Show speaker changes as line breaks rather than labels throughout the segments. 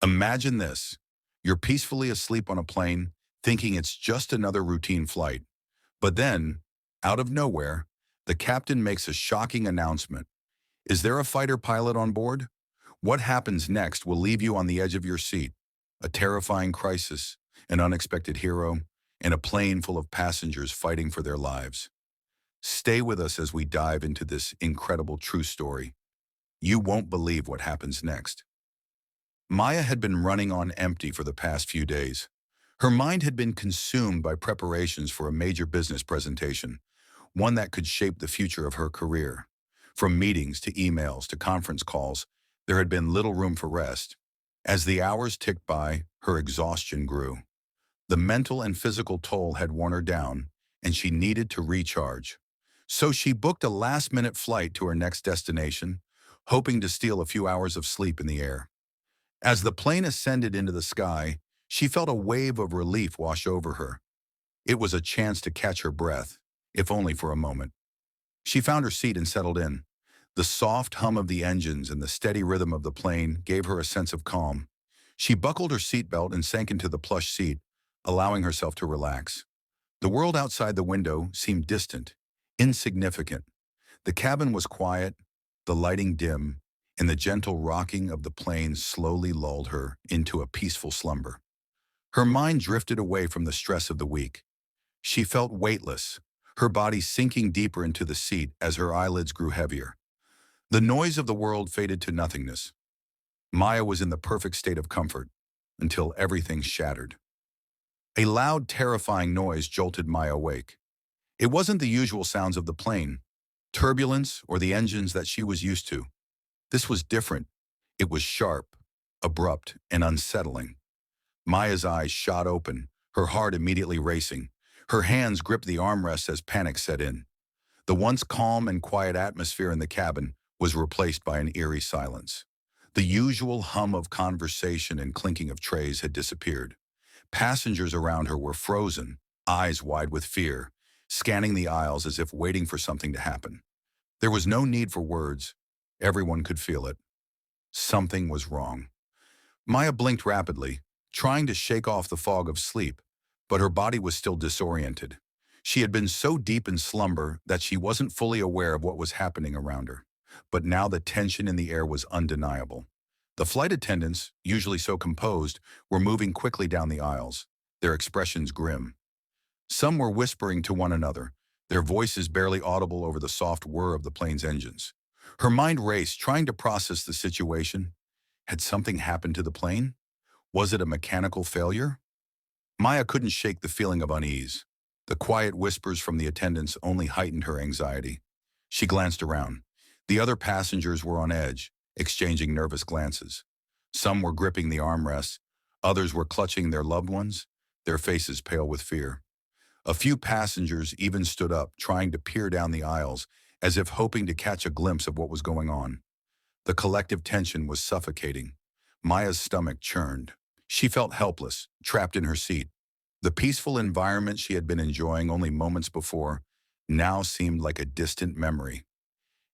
Imagine this. You're peacefully asleep on a plane, thinking it's just another routine flight. But then, out of nowhere, the captain makes a shocking announcement. Is there a fighter pilot on board? What happens next will leave you on the edge of your seat. A terrifying crisis, an unexpected hero, and a plane full of passengers fighting for their lives. Stay with us as we dive into this incredible true story. You won't believe what happens next. Maya had been running on empty for the past few days. Her mind had been consumed by preparations for a major business presentation, one that could shape the future of her career. From meetings to emails to conference calls, there had been little room for rest. As the hours ticked by, her exhaustion grew. The mental and physical toll had worn her down, and she needed to recharge. So she booked a last-minute flight to her next destination, hoping to steal a few hours of sleep in the air. As the plane ascended into the sky, she felt a wave of relief wash over her. It was a chance to catch her breath, if only for a moment. She found her seat and settled in. The soft hum of the engines and the steady rhythm of the plane gave her a sense of calm. She buckled her seatbelt and sank into the plush seat, allowing herself to relax. The world outside the window seemed distant, insignificant. The cabin was quiet, the lighting dim, and the gentle rocking of the plane slowly lulled her into a peaceful slumber. Her mind drifted away from the stress of the week. She felt weightless, her body sinking deeper into the seat as her eyelids grew heavier. The noise of the world faded to nothingness. Maya was in the perfect state of comfort, until everything shattered. A loud, terrifying noise jolted Maya awake. It wasn't the usual sounds of the plane, turbulence, or the engines that she was used to. This was different. It was sharp, abrupt, and unsettling. Maya's eyes shot open, her heart immediately racing. Her hands gripped the armrests as panic set in. The once calm and quiet atmosphere in the cabin was replaced by an eerie silence. The usual hum of conversation and clinking of trays had disappeared. Passengers around her were frozen, eyes wide with fear, scanning the aisles as if waiting for something to happen. There was no need for words. Everyone could feel it. Something was wrong. Maya blinked rapidly, trying to shake off the fog of sleep, but her body was still disoriented. She had been so deep in slumber that she wasn't fully aware of what was happening around her. But now the tension in the air was undeniable. The flight attendants, usually so composed, were moving quickly down the aisles, their expressions grim. Some were whispering to one another, their voices barely audible over the soft whir of the plane's engines. Her mind raced, trying to process the situation. Had something happened to the plane? Was it a mechanical failure? Maya couldn't shake the feeling of unease. The quiet whispers from the attendants only heightened her anxiety. She glanced around. The other passengers were on edge, exchanging nervous glances. Some were gripping the armrests, others were clutching their loved ones, their faces pale with fear. A few passengers even stood up, trying to peer down the aisles, as if hoping to catch a glimpse of what was going on. The collective tension was suffocating. Maya's stomach churned. She felt helpless, trapped in her seat. The peaceful environment she had been enjoying only moments before now seemed like a distant memory.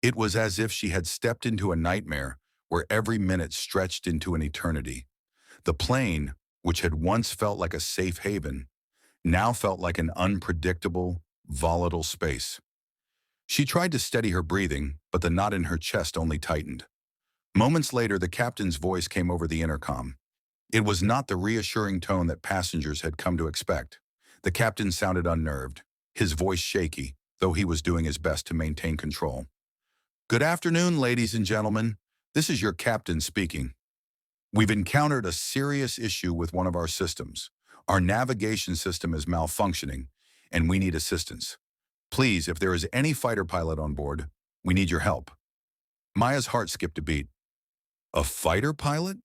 It was as if she had stepped into a nightmare where every minute stretched into an eternity. The plane, which had once felt like a safe haven, now felt like an unpredictable, volatile space. She tried to steady her breathing, but the knot in her chest only tightened. Moments later, the captain's voice came over the intercom. It was not the reassuring tone that passengers had come to expect. The captain sounded unnerved, his voice shaky, though he was doing his best to maintain control. "Good afternoon, ladies and gentlemen. This is your captain speaking. We've encountered a serious issue with one of our systems. Our navigation system is malfunctioning, and we need assistance. Please, if there is any fighter pilot on board, we need your help." Maya's heart skipped a beat. A fighter pilot?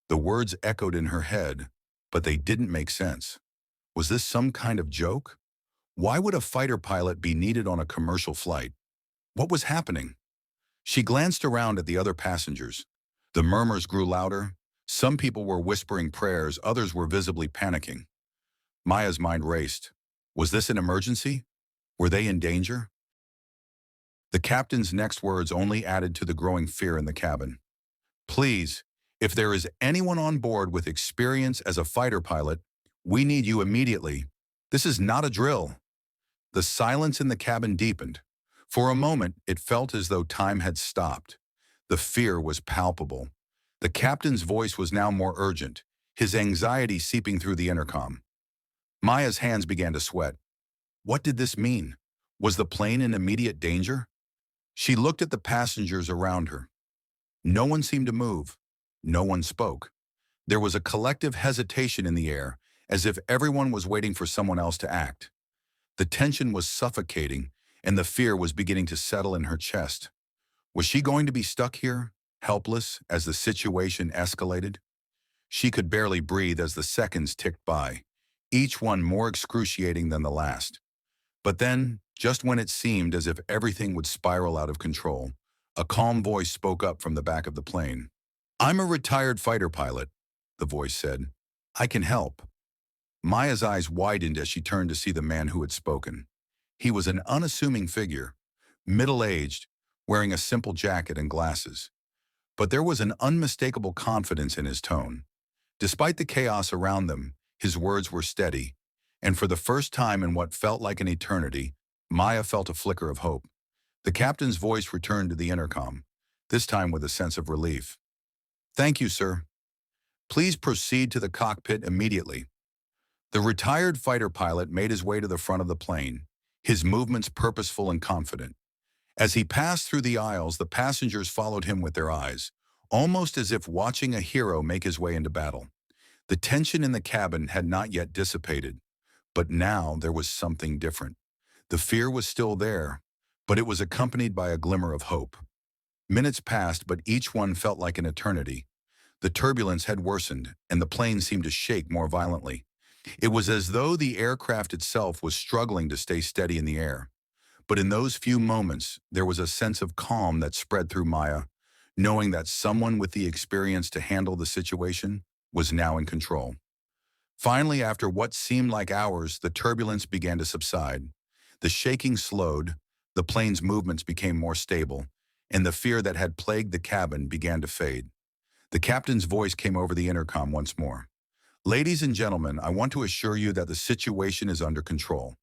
The words echoed in her head, but they didn't make sense. Was this some kind of joke? Why would a fighter pilot be needed on a commercial flight? What was happening? She glanced around at the other passengers. The murmurs grew louder. Some people were whispering prayers, others were visibly panicking. Maya's mind raced. Was this an emergency? Were they in danger? The captain's next words only added to the growing fear in the cabin. "Please, If there is anyone on board with experience as a fighter pilot, we need you immediately. This is not a drill. The silence in the cabin deepened. For a moment, it felt as though time had stopped. The fear was palpable. The captain's voice was now more urgent, his anxiety seeping through the intercom. Maya's hands began to sweat. What did this mean? Was the plane in immediate danger? She looked at the passengers around her. No one seemed to move. No one spoke. There was a collective hesitation in the air, as if everyone was waiting for someone else to act. The tension was suffocating, and the fear was beginning to settle in her chest. Was she going to be stuck here, helpless, as the situation escalated? She could barely breathe as the seconds ticked by, each one more excruciating than the last. But then, just when it seemed as if everything would spiral out of control, a calm voice spoke up from the back of the plane. "I'm a retired fighter pilot," the voice said. "I can help." Maya's eyes widened as she turned to see the man who had spoken. He was an unassuming figure, middle-aged, wearing a simple jacket and glasses. But there was an unmistakable confidence in his tone. Despite the chaos around them, his words were steady, and for the first time in what felt like an eternity, Maya felt a flicker of hope. The captain's voice returned to the intercom, this time with a sense of relief. "Thank you, sir. Please proceed to the cockpit immediately." The retired fighter pilot made his way to the front of the plane, his movements purposeful and confident. As he passed through the aisles, the passengers followed him with their eyes, almost as if watching a hero make his way into battle. The tension in the cabin had not yet dissipated, but now there was something different. The fear was still there, but it was accompanied by a glimmer of hope. Minutes passed, but each one felt like an eternity. The turbulence had worsened, and the plane seemed to shake more violently. It was as though the aircraft itself was struggling to stay steady in the air. But in those few moments, there was a sense of calm that spread through Maya, knowing that someone with the experience to handle the situation was now in control. Finally, after what seemed like hours, the turbulence began to subside. The shaking slowed, the plane's movements became more stable, and the fear that had plagued the cabin began to fade. The captain's voice came over the intercom once more. "Ladies and gentlemen, I want to assure you that the situation is under control.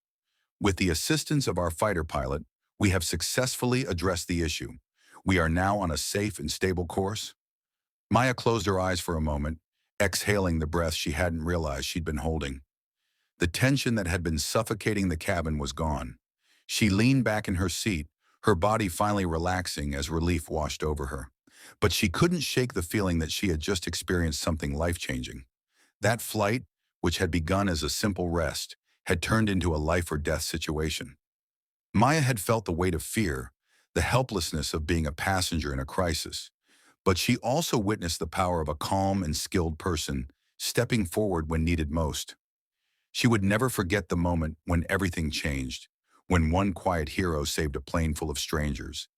With the assistance of our fighter pilot, we have successfully addressed the issue. We are now on a safe and stable course." Maya closed her eyes for a moment, exhaling the breath she hadn't realized she'd been holding. The tension that had been suffocating the cabin was gone. She leaned back in her seat, her body finally relaxing as relief washed over her. But she couldn't shake the feeling that she had just experienced something life-changing. That flight, which had begun as a simple rest, had turned into a life-or-death situation. Maya had felt the weight of fear, the helplessness of being a passenger in a crisis. But she also witnessed the power of a calm and skilled person stepping forward when needed most. She would never forget the moment when everything changed, when one quiet hero saved a plane full of strangers,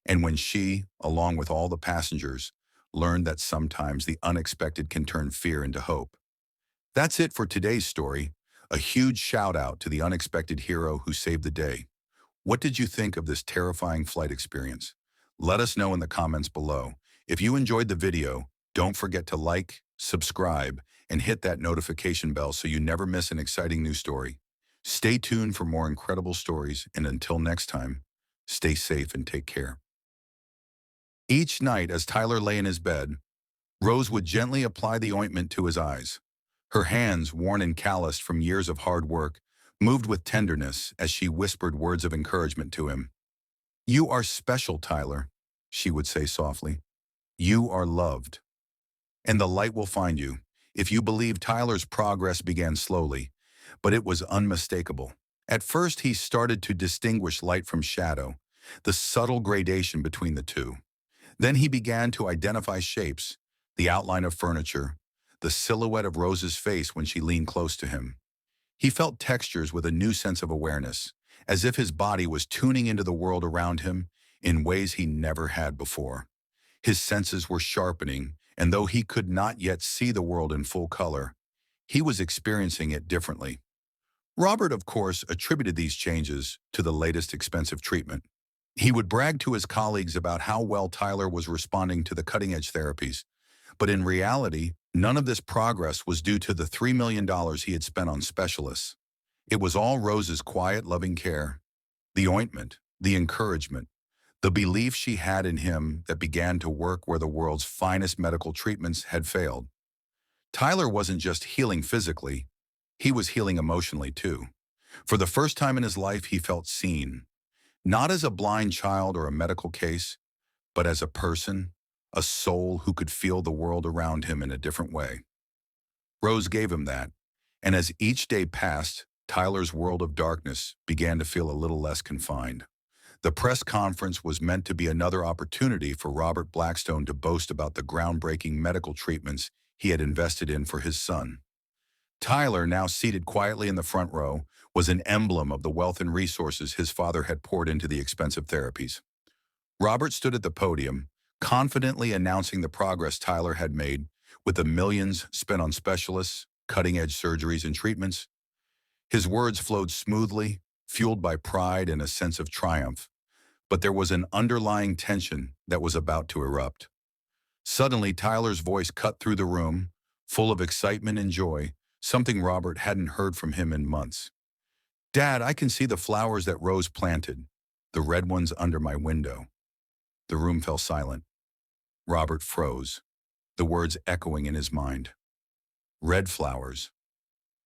and when she, along with all the passengers, learned that sometimes the unexpected can turn fear into hope. That's it for today's story. A huge shout out to the unexpected hero who saved the day. What did you think of this terrifying flight experience? Let us know in the comments below. If you enjoyed the video, don't forget to like, subscribe, and hit that notification bell so you never miss an exciting new story. Stay tuned for more incredible stories, and until next time, stay safe and take care. Each night as Tyler lay in his bed, Rose would gently apply the ointment to his eyes. Her hands, worn and calloused from years of hard work, moved with tenderness as she whispered words of encouragement to him. "You are special, Tyler," she would say softly. "You are loved. And the light will find you." If you believe, Tyler's progress began slowly, but it was unmistakable. At first, he started to distinguish light from shadow, the subtle gradation between the two. Then he began to identify shapes, the outline of furniture, the silhouette of Rose's face when she leaned close to him. He felt textures with a new sense of awareness, as if his body was tuning into the world around him in ways he never had before. His senses were sharpening, and though he could not yet see the world in full color, he was experiencing it differently. Robert, of course, attributed these changes to the latest expensive treatment. He would brag to his colleagues about how well Tyler was responding to the cutting-edge therapies, But in reality, none of this progress was due to the $3 million he had spent on specialists. It was all Rose's quiet, loving care, the ointment, the encouragement, the belief she had in him that began to work where the world's finest medical treatments had failed. Tyler wasn't just healing physically, he was healing emotionally too. For the first time in his life, he felt seen, not as a blind child or a medical case, but as a person, a soul who could feel the world around him in a different way. Rose gave him that, and as each day passed, Tyler's world of darkness began to feel a little less confined. The press conference was meant to be another opportunity for Robert Blackstone to boast about the groundbreaking medical treatments he had invested in for his son. Tyler, now seated quietly in the front row, was an emblem of the wealth and resources his father had poured into the expensive therapies. Robert stood at the podium, confidently announcing the progress Tyler had made with the millions spent on specialists, cutting-edge surgeries and treatments. His words flowed smoothly, fueled by pride and a sense of triumph. But there was an underlying tension that was about to erupt. Suddenly, Tyler's voice cut through the room, full of excitement and joy, something Robert hadn't heard from him in months. "Dad, I can see the flowers that Rose planted, the red ones under my window." The room fell silent. Robert froze, the words echoing in his mind. Red flowers.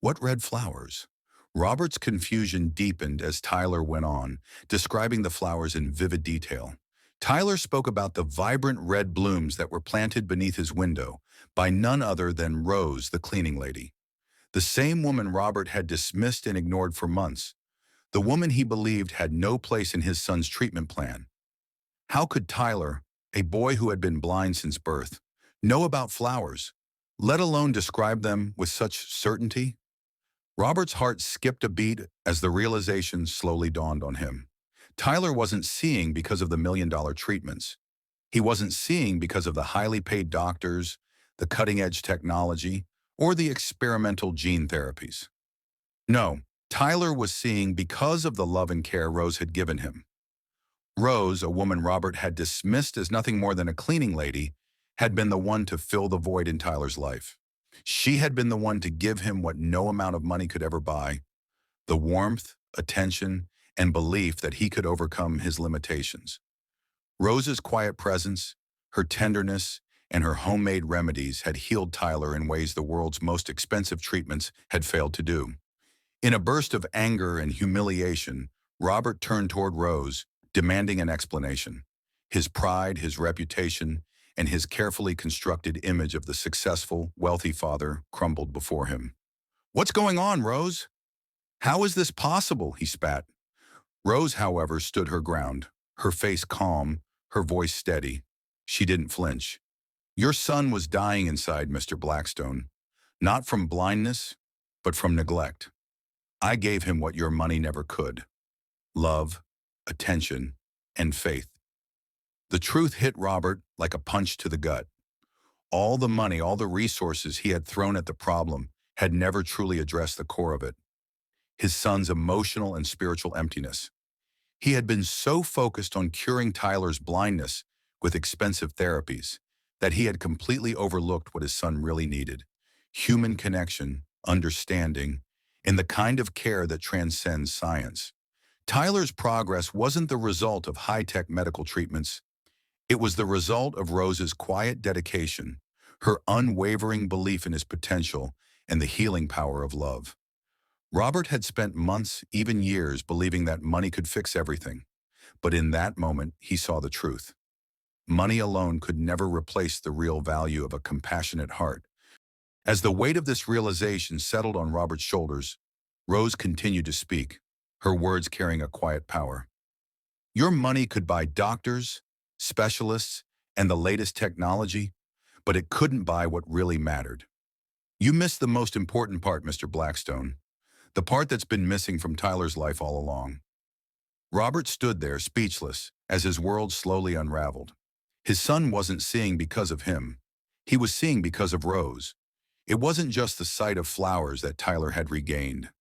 What red flowers? Robert's confusion deepened as Tyler went on, describing the flowers in vivid detail. Tyler spoke about the vibrant red blooms that were planted beneath his window by none other than Rose, the cleaning lady. The same woman Robert had dismissed and ignored for months. The woman he believed had no place in his son's treatment plan. How could Tyler, a boy who had been blind since birth, know about flowers, let alone describe them with such certainty? Robert's heart skipped a beat as the realization slowly dawned on him. Tyler wasn't seeing because of the million-dollar treatments. He wasn't seeing because of the highly paid doctors, the cutting-edge technology, or the experimental gene therapies. No, Tyler was seeing because of the love and care Rose had given him. Rose, a woman Robert had dismissed as nothing more than a cleaning lady, had been the one to fill the void in Tyler's life. She had been the one to give him what no amount of money could ever buy, the warmth, attention, and belief that he could overcome his limitations. Rose's quiet presence, her tenderness, and her homemade remedies had healed Tyler in ways the world's most expensive treatments had failed to do. In a burst of anger and humiliation, Robert turned toward Rose, demanding an explanation. His pride, his reputation, and his carefully constructed image of the successful, wealthy father crumbled before him. "What's going on, Rose? How is this possible?" he spat. Rose, however, stood her ground, her face calm, her voice steady. She didn't flinch. "Your son was dying inside, Mr. Blackstone, not from blindness, but from neglect. I gave him what your money never could: love, attention, and faith." The truth hit Robert like a punch to the gut. All the money, all the resources he had thrown at the problem had never truly addressed the core of it: his son's emotional and spiritual emptiness. He had been so focused on curing Tyler's blindness with expensive therapies that he had completely overlooked what his son really needed: human connection, understanding, and the kind of care that transcends science. Tyler's progress wasn't the result of high-tech medical treatments. It was the result of Rose's quiet dedication, her unwavering belief in his potential, and the healing power of love. Robert had spent months, even years, believing that money could fix everything. But in that moment, he saw the truth. Money alone could never replace the real value of a compassionate heart. As the weight of this realization settled on Robert's shoulders, Rose continued to speak, her words carrying a quiet power. "Your money could buy doctors, specialists, and the latest technology, but it couldn't buy what really mattered. You missed the most important part, Mr. Blackstone, the part that's been missing from Tyler's life all along." Robert stood there, speechless, as his world slowly unraveled. His son wasn't seeing because of him. He was seeing because of Rose. It wasn't just the sight of flowers that Tyler had regained.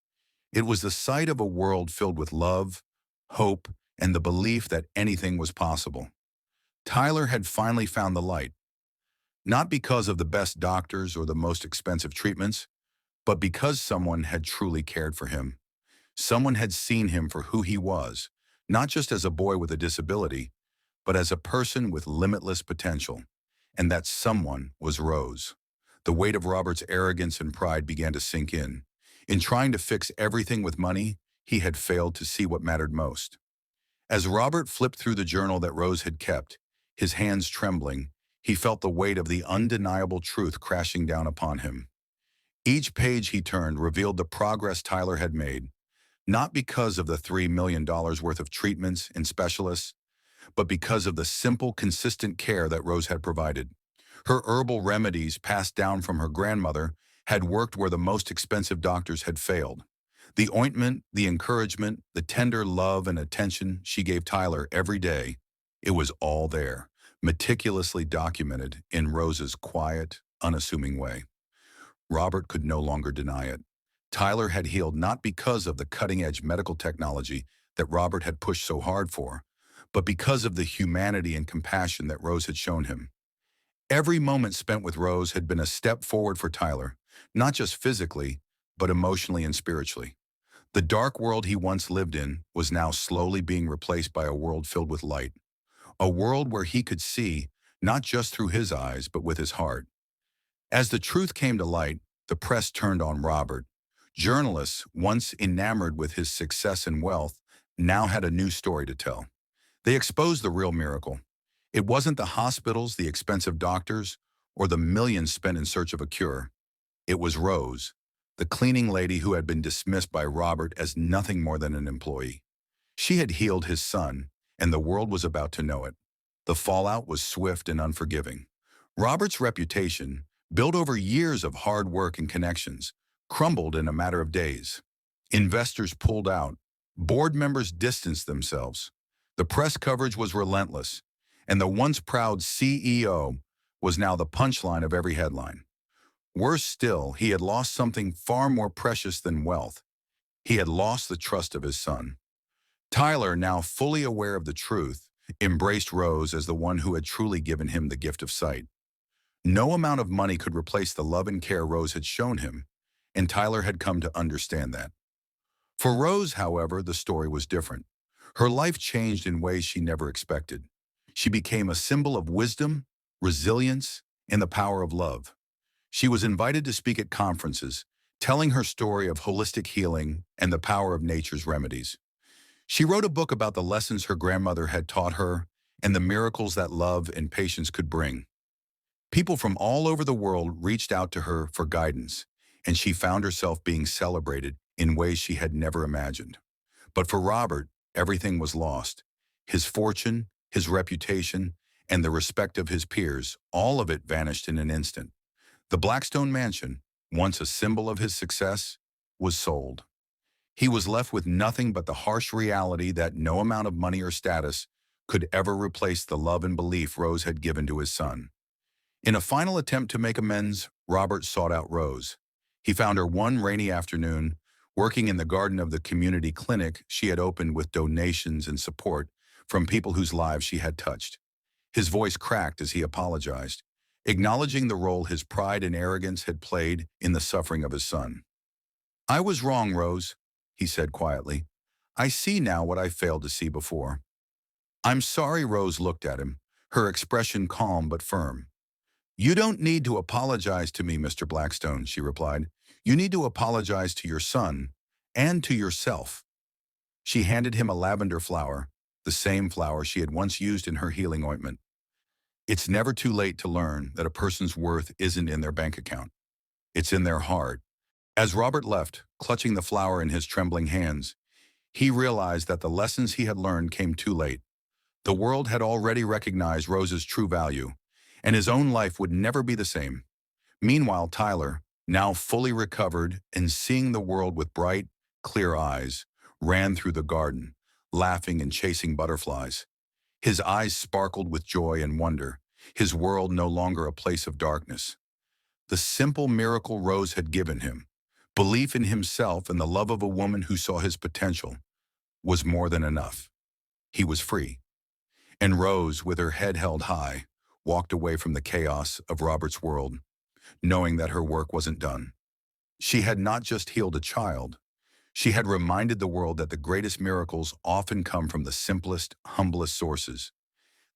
It was the sight of a world filled with love, hope, and the belief that anything was possible. Tyler had finally found the light. Not because of the best doctors or the most expensive treatments, but because someone had truly cared for him. Someone had seen him for who he was, not just as a boy with a disability, but as a person with limitless potential. And that someone was Rose. The weight of Robert's arrogance and pride began to sink in. In trying to fix everything with money, he had failed to see what mattered most. As Robert flipped through the journal that Rose had kept, his hands trembling, he felt the weight of the undeniable truth crashing down upon him. Each page he turned revealed the progress Tyler had made, not because of the $3 million worth of treatments and specialists, but because of the simple, consistent care that Rose had provided. Her herbal remedies, passed down from her grandmother, had worked where the most expensive doctors had failed. The ointment, the encouragement, the tender love and attention she gave Tyler every day, it was all there, meticulously documented in Rose's quiet, unassuming way. Robert could no longer deny it. Tyler had healed not because of the cutting-edge medical technology that Robert had pushed so hard for, but because of the humanity and compassion that Rose had shown him. Every moment spent with Rose had been a step forward for Tyler, not just physically, but emotionally and spiritually. The dark world he once lived in was now slowly being replaced by a world filled with light, a world where he could see, not just through his eyes, but with his heart. As the truth came to light, the press turned on Robert. Journalists, once enamored with his success and wealth, now had a new story to tell. They exposed the real miracle. It wasn't the hospitals, the expensive doctors, or the millions spent in search of a cure. It was Rose, the cleaning lady who had been dismissed by Robert as nothing more than an employee. She had healed his son, and the world was about to know it. The fallout was swift and unforgiving. Robert's reputation, built over years of hard work and connections, crumbled in a matter of days. Investors pulled out. Board members distanced themselves. The press coverage was relentless, and the once proud CEO was now the punchline of every headline. Worse still, he had lost something far more precious than wealth. He had lost the trust of his son. Tyler, now fully aware of the truth, embraced Rose as the one who had truly given him the gift of sight. No amount of money could replace the love and care Rose had shown him, and Tyler had come to understand that. For Rose, however, the story was different. Her life changed in ways she never expected. She became a symbol of wisdom, resilience, and the power of love. She was invited to speak at conferences, telling her story of holistic healing and the power of nature's remedies. She wrote a book about the lessons her grandmother had taught her and the miracles that love and patience could bring. People from all over the world reached out to her for guidance, and she found herself being celebrated in ways she had never imagined. But for Robert, everything was lost. His fortune, his reputation, and the respect of his peers, all of it vanished in an instant. The Blackstone mansion, once a symbol of his success, was sold. He was left with nothing but the harsh reality that no amount of money or status could ever replace the love and belief Rose had given to his son. In a final attempt to make amends, Robert sought out Rose. He found her one rainy afternoon, working in the garden of the community clinic she had opened with donations and support from people whose lives she had touched. His voice cracked as he apologized, acknowledging the role his pride and arrogance had played in the suffering of his son. "I was wrong, Rose," he said quietly. "I see now what I failed to see before." "I'm sorry," Rose looked at him, her expression calm but firm. "You don't need to apologize to me, Mr. Blackstone," she replied. "You need to apologize to your son and to yourself." She handed him a lavender flower, the same flower she had once used in her healing ointment. It's never too late to learn that a person's worth isn't in their bank account. It's in their heart. As Robert left, clutching the flower in his trembling hands, he realized that the lessons he had learned came too late. The world had already recognized Rose's true value, and his own life would never be the same. Meanwhile, Tyler, now fully recovered and seeing the world with bright, clear eyes, ran through the garden, laughing and chasing butterflies. His eyes sparkled with joy and wonder, his world no longer a place of darkness. The simple miracle Rose had given him, belief in himself and the love of a woman who saw his potential, was more than enough. He was free. And Rose, with her head held high, walked away from the chaos of Robert's world, knowing that her work wasn't done. She had not just healed a child, she had reminded the world that the greatest miracles often come from the simplest, humblest sources.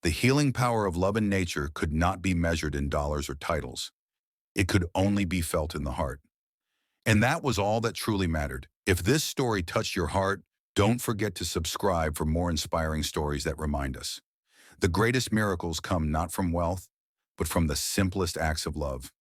The healing power of love and nature could not be measured in dollars or titles. It could only be felt in the heart. And that was all that truly mattered. If this story touched your heart, don't forget to subscribe for more inspiring stories that remind us. The greatest miracles come not from wealth, but from the simplest acts of love.